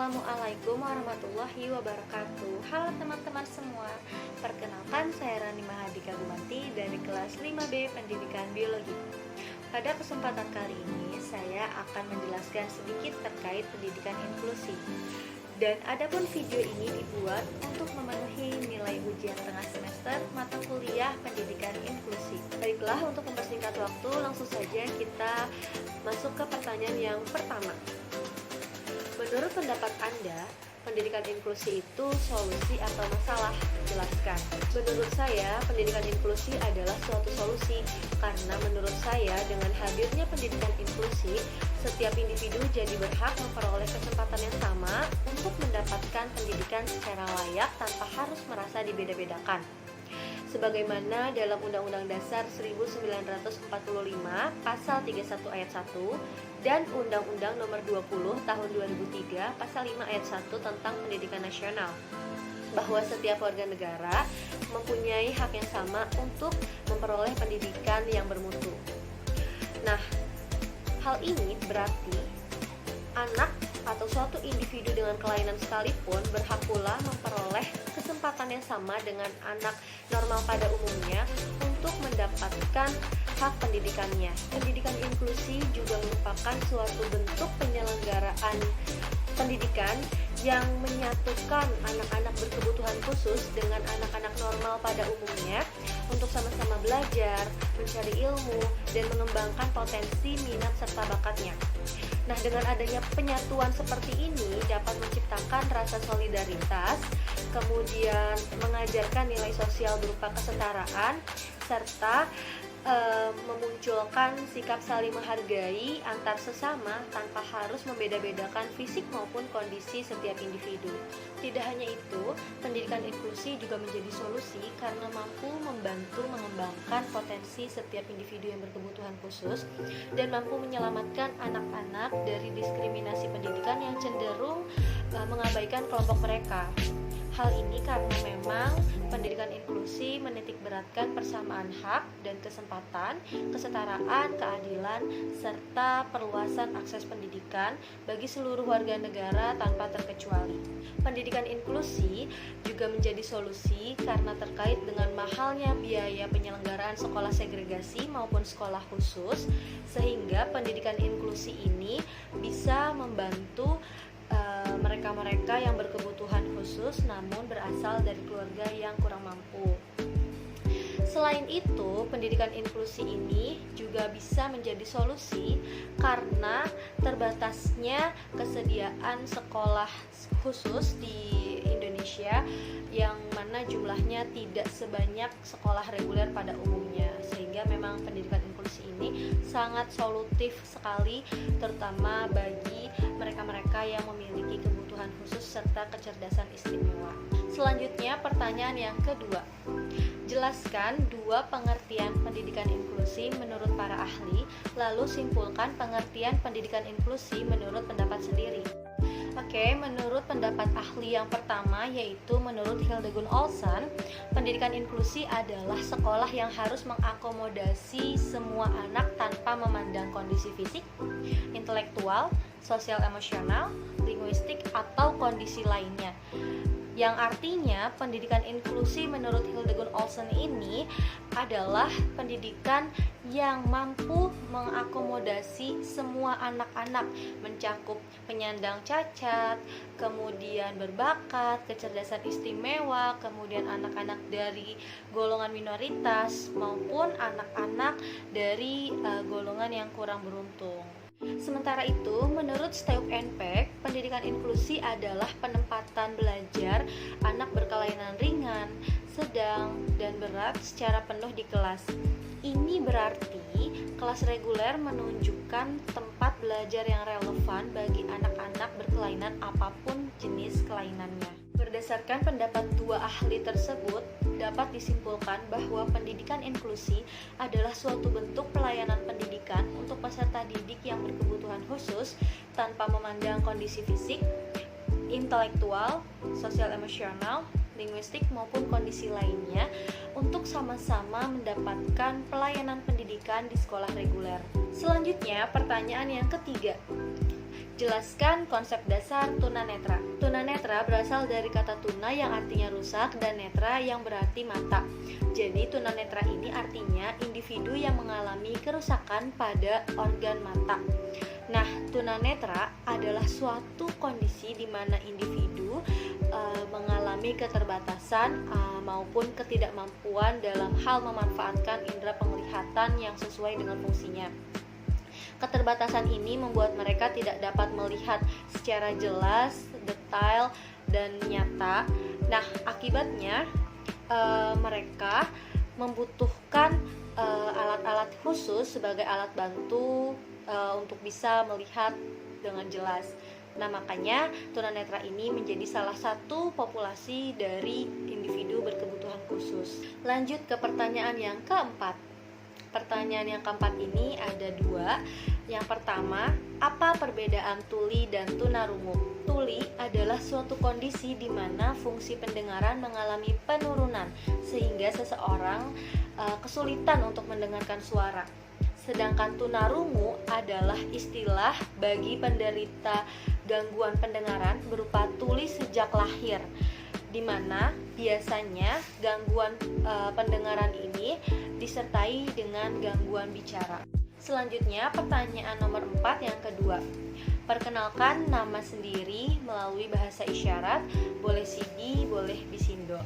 Assalamualaikum warahmatullahi wabarakatuh. Halo teman-teman semua. Perkenalkan, saya Rani Mahardika Gumanti dari kelas 5B Pendidikan Biologi. Pada kesempatan kali ini saya akan menjelaskan sedikit terkait pendidikan inklusi. Dan adapun video ini dibuat untuk memenuhi nilai ujian tengah semester mata kuliah pendidikan inklusi. Baiklah, untuk mempersingkat waktu, langsung saja kita masuk ke pertanyaan yang pertama. Menurut pendapat Anda, pendidikan inklusi itu solusi atau masalah? Jelaskan. Menurut saya, pendidikan inklusi adalah suatu solusi karena menurut saya dengan hadirnya pendidikan inklusi, setiap individu jadi berhak memperoleh kesempatan yang sama untuk mendapatkan pendidikan secara layak tanpa harus merasa dibeda-bedakan. Sebagaimana dalam Undang-Undang Dasar 1945 Pasal 31 Ayat 1 dan Undang-Undang Nomor 20 Tahun 2003 Pasal 5 Ayat 1 tentang Pendidikan Nasional, bahwa setiap warga negara mempunyai hak yang sama untuk memperoleh pendidikan yang bermutu. Nah, hal ini berarti anak atau suatu individu dengan kelainan sekalipun berhak pula memperoleh kesempatan yang sama dengan anak normal pada umumnya untuk mendapatkan hak pendidikannya. Pendidikan inklusi juga merupakan suatu bentuk penyelenggaraan pendidikan yang menyatukan anak-anak berkebutuhan khusus dengan anak-anak normal pada umumnya untuk sama-sama belajar, mencari ilmu, dan mengembangkan potensi, minat, serta bakatnya. Nah, dengan adanya penyatuan seperti ini dapat menciptakan rasa solidaritas, kemudian mengajarkan nilai sosial berupa kesetaraan, serta memunculkan sikap saling menghargai antar sesama tanpa harus membeda-bedakan fisik maupun kondisi setiap individu. Tidak hanya itu, pendidikan inklusi juga menjadi solusi karena mampu membantu mengembangkan potensi setiap individu yang berkebutuhan khusus dan mampu menyelamatkan anak-anak dari diskriminasi pendidikan yang cenderung mengabaikan kelompok mereka. Hal ini karena memang pendidikan inklusi menitikberatkan persamaan hak dan kesempatan, kesetaraan, keadilan, serta perluasan akses pendidikan bagi seluruh warga negara tanpa terkecuali. Pendidikan inklusi juga menjadi solusi karena terkait dengan mahalnya biaya penyelenggaraan sekolah segregasi maupun sekolah khusus, sehingga pendidikan inklusi ini bisa membantu mereka-mereka yang berkebutuhan khusus namun berasal dari keluarga yang kurang mampu. Selain itu, pendidikan inklusi ini juga bisa menjadi solusi karena terbatasnya kesediaan sekolah khusus di Indonesia yang mana jumlahnya tidak sebanyak sekolah reguler pada umumnya, sehingga memang pendidikan inklusi ini sangat solutif sekali terutama bagi mereka-mereka yang memiliki kebutuhan khusus serta kecerdasan istimewa. Selanjutnya, pertanyaan yang kedua. Jelaskan dua pengertian pendidikan inklusi menurut para ahli, lalu simpulkan pengertian pendidikan inklusi menurut pendapat sendiri. Oke, menurut pendapat ahli yang pertama, yaitu menurut Hildegun Olson, pendidikan inklusi adalah sekolah yang harus mengakomodasi semua anak tanpa memandang kondisi fisik, intelektual, sosial emosional, linguistik, atau kondisi lainnya. Yang artinya pendidikan inklusi menurut Hildegun Olson ini adalah pendidikan yang mampu mengakomodasi semua anak-anak, mencakup penyandang cacat, kemudian berbakat, kecerdasan istimewa, kemudian anak-anak dari golongan minoritas maupun anak-anak dari golongan yang kurang beruntung. Sementara itu, menurut Steup and Peck, pendidikan inklusi adalah penempatan belajar anak berkelainan ringan, sedang, dan berat secara penuh di kelas. Ini berarti kelas reguler menunjukkan tempat belajar yang relevan bagi anak-anak berkelainan apapun jenis kelainannya. Berdasarkan pendapat dua ahli tersebut, dapat disimpulkan bahwa pendidikan inklusi adalah suatu bentuk pelayanan pendidikan untuk peserta didik yang berkebutuhan khusus tanpa memandang kondisi fisik, intelektual, sosial emosional, linguistik maupun kondisi lainnya untuk sama-sama mendapatkan pelayanan pendidikan di sekolah reguler. Selanjutnya, pertanyaan yang ketiga. Jelaskan konsep dasar tunanetra. Tunanetra berasal dari kata tuna yang artinya rusak dan netra yang berarti mata. Jadi tunanetra ini artinya individu yang mengalami kerusakan pada organ mata. Nah, tunanetra adalah suatu kondisi di mana individu mengalami keterbatasan maupun ketidakmampuan dalam hal memanfaatkan indera penglihatan yang sesuai dengan fungsinya. Keterbatasan ini membuat mereka tidak dapat melihat secara jelas, detail, dan nyata. Nah, akibatnya mereka membutuhkan alat-alat khusus sebagai alat bantu untuk bisa melihat dengan jelas. Nah, makanya tunanetra ini menjadi salah satu populasi dari individu berkebutuhan khusus. Lanjut ke pertanyaan yang keempat. Pertanyaan yang keempat ini ada dua. Yang pertama, apa perbedaan tuli dan tunarungu? Tuli adalah suatu kondisi di mana fungsi pendengaran mengalami penurunan sehingga seseorang kesulitan untuk mendengarkan suara. Sedangkan tunarungu adalah istilah bagi penderita gangguan pendengaran berupa tuli sejak lahir, di mana biasanya gangguan pendengaran ini disertai dengan gangguan bicara. Selanjutnya pertanyaan nomor 4 yang kedua. Perkenalkan nama sendiri melalui bahasa isyarat, boleh Sidi, boleh Bisindo.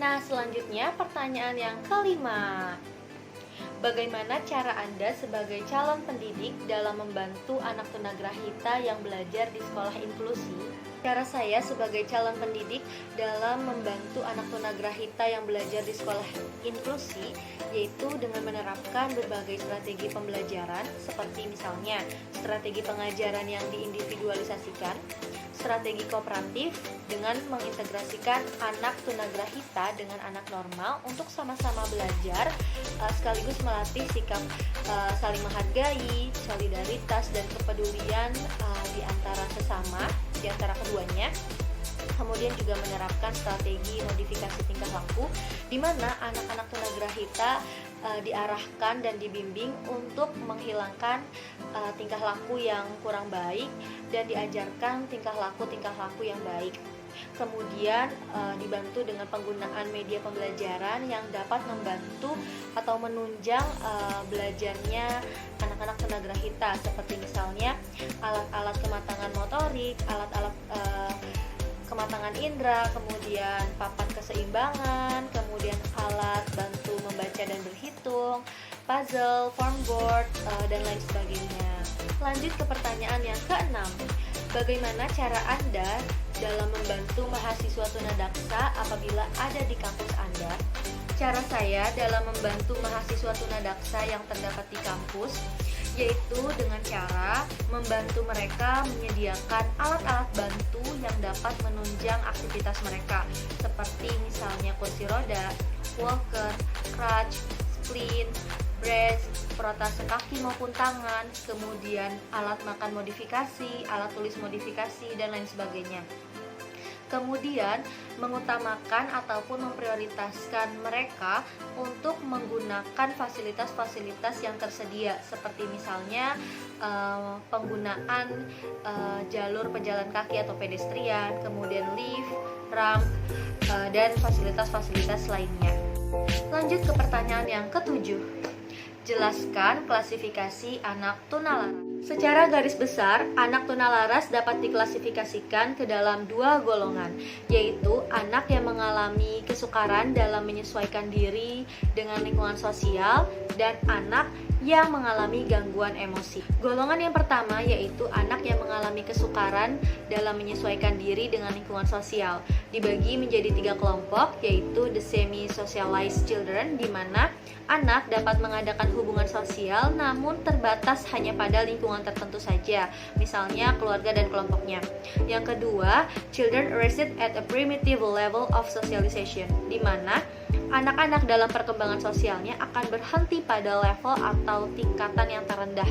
Nah, selanjutnya pertanyaan yang kelima. Bagaimana cara Anda sebagai calon pendidik dalam membantu anak tunagrahita yang belajar di sekolah inklusi? Cara saya sebagai calon pendidik dalam membantu anak tunagrahita yang belajar di sekolah inklusi yaitu dengan menerapkan berbagai strategi pembelajaran seperti misalnya strategi pengajaran yang diindividualisasikan, strategi kooperatif dengan mengintegrasikan anak tunagrahita dengan anak normal untuk sama-sama belajar sekaligus melatih sikap saling menghargai, solidaritas dan kepedulian di antara sesama, di antara keduanya. Kemudian juga menerapkan strategi modifikasi tingkah laku di mana anak-anak tunagrahita diarahkan dan dibimbing untuk menghilangkan tingkah laku yang kurang baik dan diajarkan tingkah laku yang baik. Kemudian dibantu dengan penggunaan media pembelajaran yang dapat membantu atau menunjang belajarnya anak-anak tunagrahita seperti misalnya alat-alat kematangan motorik, alat-alat kematangan indera, kemudian papan keseimbangan, kemudian alat bantu membaca dan berhitung, puzzle, formboard, dan lain sebagainya. Lanjut ke pertanyaan yang keenam. Bagaimana cara Anda dalam membantu mahasiswa tunadaksa apabila ada di kampus Anda? Cara saya dalam membantu mahasiswa tunadaksa yang terdapat di kampus yaitu dengan cara membantu mereka menyediakan alat-alat bantu yang dapat dapat menunjang aktivitas mereka, seperti misalnya kursi roda, walker, crutch, splint, brace, protase kaki maupun tangan, kemudian alat makan modifikasi, alat tulis modifikasi, dan lain sebagainya. Kemudian mengutamakan ataupun memprioritaskan mereka untuk menggunakan fasilitas-fasilitas yang tersedia, seperti misalnya penggunaan jalur pejalan kaki atau pedestrian, kemudian lift, ramp, dan fasilitas-fasilitas lainnya. Lanjut ke pertanyaan yang ketujuh. Jelaskan klasifikasi anak tunalaras. Secara garis besar, anak tunalaras dapat diklasifikasikan ke dalam dua golongan, yaitu anak yang mengalami kesukaran dalam menyesuaikan diri dengan lingkungan sosial dan anak yang mengalami gangguan emosi. Golongan yang pertama yaitu anak yang mengalami kesukaran dalam menyesuaikan diri dengan lingkungan sosial. Dibagi menjadi 3 kelompok, yaitu the semi-socialized children, di mana anak dapat mengadakan hubungan sosial namun terbatas hanya pada lingkungan tertentu saja, misalnya keluarga dan kelompoknya. Yang kedua, children raised at a primitive level of socialization, di mana anak-anak dalam perkembangan sosialnya akan berhenti pada level atau tingkatan yang terendah.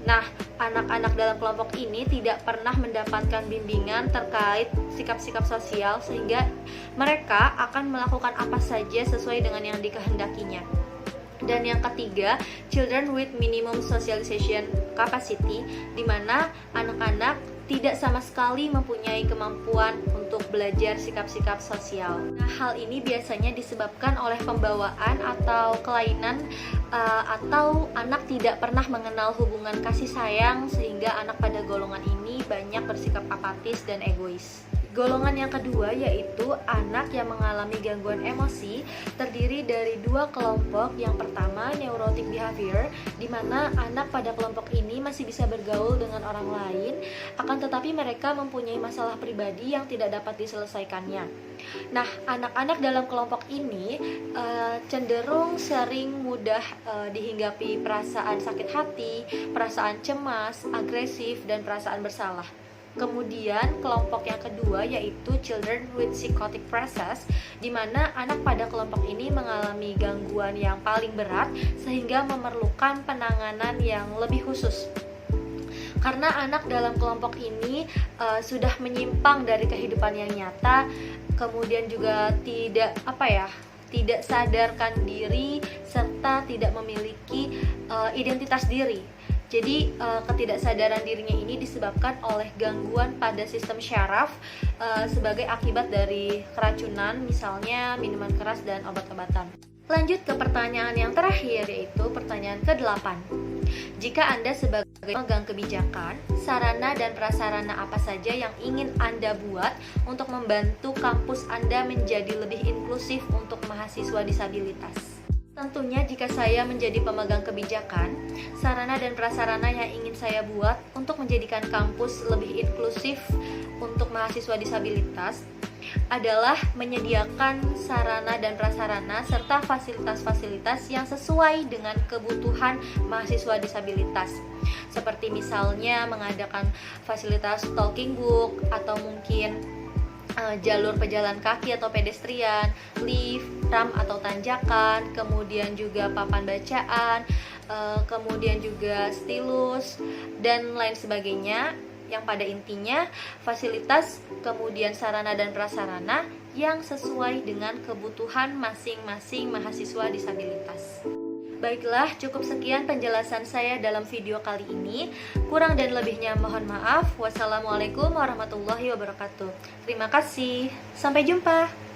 Nah, anak-anak dalam kelompok ini tidak pernah mendapatkan bimbingan terkait sikap-sikap sosial, sehingga mereka akan melakukan apa saja sesuai dengan yang dikehendakinya. Dan yang ketiga, children with minimum socialization capacity, di mana anak-anak tidak sama sekali mempunyai kemampuan untuk belajar sikap-sikap sosial. Nah, hal ini biasanya disebabkan oleh pembawaan atau kelainan atau anak tidak pernah mengenal hubungan kasih sayang, sehingga anak pada golongan ini banyak bersikap apatis dan egois. Golongan yang kedua yaitu anak yang mengalami gangguan emosi, terdiri dari 2 kelompok. Yang pertama, neurotic behavior, di mana anak pada kelompok ini masih bisa bergaul dengan orang lain, akan tetapi mereka mempunyai masalah pribadi yang tidak dapat diselesaikannya. Nah, anak-anak dalam kelompok ini cenderung sering mudah dihinggapi perasaan sakit hati, perasaan cemas, agresif, dan perasaan bersalah. Kemudian kelompok yang kedua yaitu children with psychotic process, di mana anak pada kelompok ini mengalami gangguan yang paling berat sehingga memerlukan penanganan yang lebih khusus. Karena anak dalam kelompok ini sudah menyimpang dari kehidupan yang nyata, kemudian juga tidak sadarkan diri serta tidak memiliki identitas diri. Jadi ketidaksadaran dirinya ini disebabkan oleh gangguan pada sistem syaraf sebagai akibat dari keracunan, misalnya minuman keras dan obat-obatan. Lanjut ke pertanyaan yang terakhir, yaitu pertanyaan ke-8. Jika Anda sebagai pemegang kebijakan, sarana dan prasarana apa saja yang ingin Anda buat untuk membantu kampus Anda menjadi lebih inklusif untuk mahasiswa disabilitas? Tentunya jika saya menjadi pemegang kebijakan, sarana dan prasarana yang ingin saya buat untuk menjadikan kampus lebih inklusif untuk mahasiswa disabilitas adalah menyediakan sarana dan prasarana serta fasilitas-fasilitas yang sesuai dengan kebutuhan mahasiswa disabilitas. Seperti misalnya mengadakan fasilitas talking book, atau mungkin jalur pejalan kaki atau pedestrian, lift, ramp atau tanjakan, kemudian juga papan bacaan, kemudian juga stilus, dan lain sebagainya, yang pada intinya fasilitas kemudian sarana dan prasarana yang sesuai dengan kebutuhan masing-masing mahasiswa disabilitas. Baiklah, cukup sekian penjelasan saya dalam video kali ini. Kurang dan lebihnya mohon maaf. Wassalamualaikum warahmatullahi wabarakatuh. Terima kasih. Sampai jumpa.